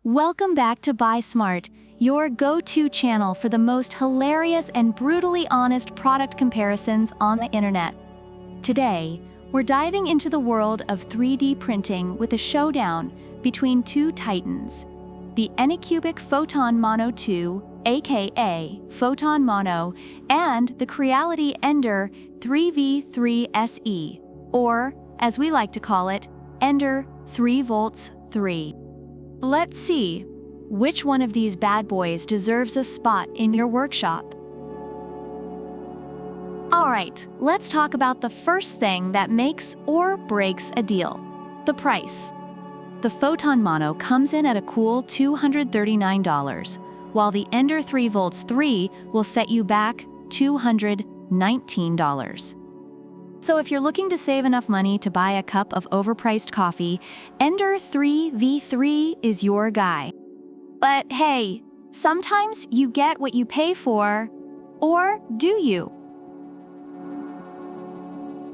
Welcome back to Buy Smart, your go-to channel for the most hilarious and brutally honest product comparisons on the internet. Today, we're diving into the world of 3D printing with a showdown between two titans, the Anycubic Photon Mono 2, aka Photon Mono, and the Creality Ender 3v3 SE, or, as we like to call it, Ender 3V 3. Let's see, which one of these bad boys deserves a spot in your workshop? Alright, let's talk about the first thing that makes or breaks a deal: the price. The Photon Mono comes in at a cool $239, while the Ender 3V 3 will set you back $219. So if you're looking to save enough money to buy a cup of overpriced coffee, Ender 3v3 is your guy. But hey, sometimes you get what you pay for, or do you?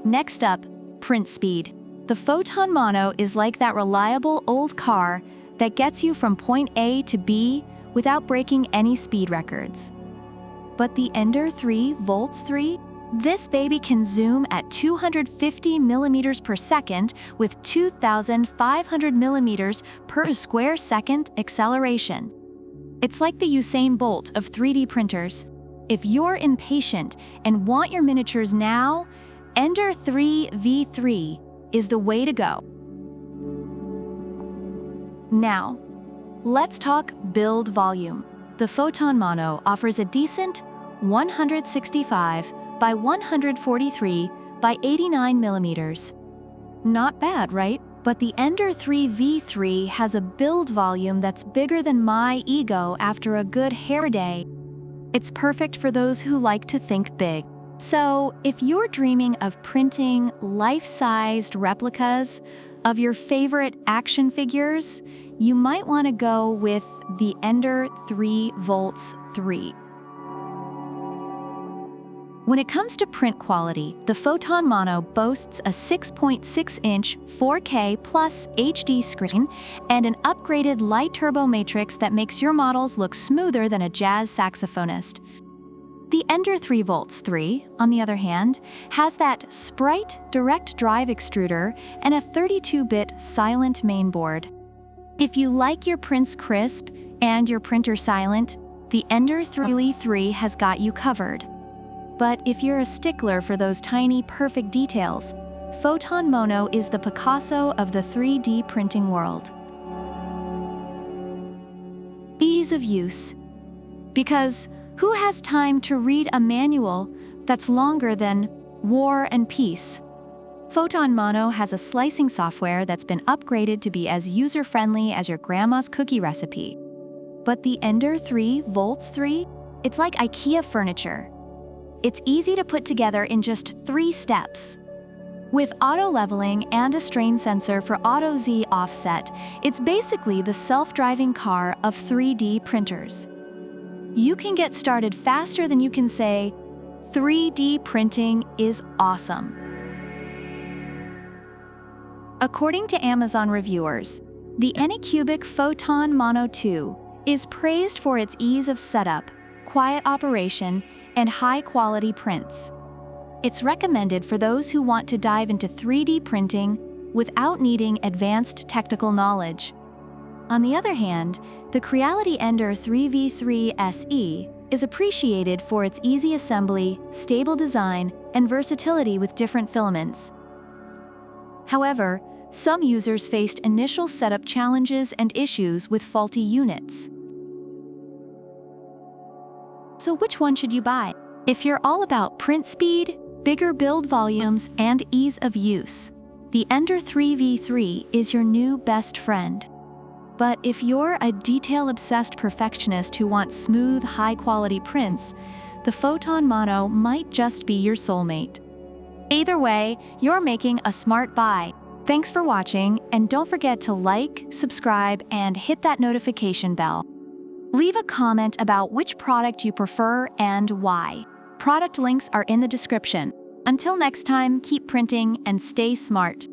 Next up, print speed. The Photon Mono is like that reliable old car that gets you from point A to B without breaking any speed records. But the Ender 3V 3? This baby can zoom at 250 millimeters per second with 2,500 millimeters per square second acceleration. It's like the Usain Bolt of 3D printers. If you're impatient and want your miniatures now, Ender 3v 3 is the way to go. Now, let's talk build volume. The Photon Mono offers a decent 165 by 143 by 89 millimeters. Not bad, right? But the Ender 3v 3 has a build volume that's bigger than my ego after a good hair day. It's perfect for those who like to think big. So, if you're dreaming of printing life-sized replicas of your favorite action figures, you might want to go with the Ender 3V 3. When it comes to print quality, the Photon Mono boasts a 6.6-inch 4K plus HD screen and an upgraded light turbo matrix that makes your models look smoother than a jazz saxophonist. The Ender 3V 3, on the other hand, has that Sprite direct drive extruder and a 32-bit silent mainboard. If you like your prints crisp and your printer silent, the Ender 3v 3 has got you covered. But if you're a stickler for those tiny, perfect details, Photon Mono is the Picasso of the 3D printing world. Ease of use. Because who has time to read a manual that's longer than War and Peace? Photon Mono has a slicing software that's been upgraded to be as user-friendly as your grandma's cookie recipe. But the Ender 3V 3? It's like IKEA furniture. It's easy to put together in just 3 steps. With auto leveling and a strain sensor for auto Z offset, it's basically the self-driving car of 3D printers. You can get started faster than you can say, 3D printing is awesome. According to Amazon reviewers, the Anycubic Photon Mono 2 is praised for its ease of setup, quiet operation, and high-quality prints. It's recommended for those who want to dive into 3D printing without needing advanced technical knowledge. On the other hand, the Creality Ender 3v 3 SE is appreciated for its easy assembly, stable design, and versatility with different filaments. However, some users faced initial setup challenges and issues with faulty units. So which one should you buy? If you're all about print speed, bigger build volumes, and ease of use, the Ender 3v 3 is your new best friend. But if you're a detail-obsessed perfectionist who wants smooth, high-quality prints, the Photon Mono might just be your soulmate. Either way, you're making a smart buy. Thanks for watching, and don't forget to like, subscribe, and hit that notification bell. Leave a comment about which product you prefer and why. Product links are in the description. Until next time, keep printing and stay smart.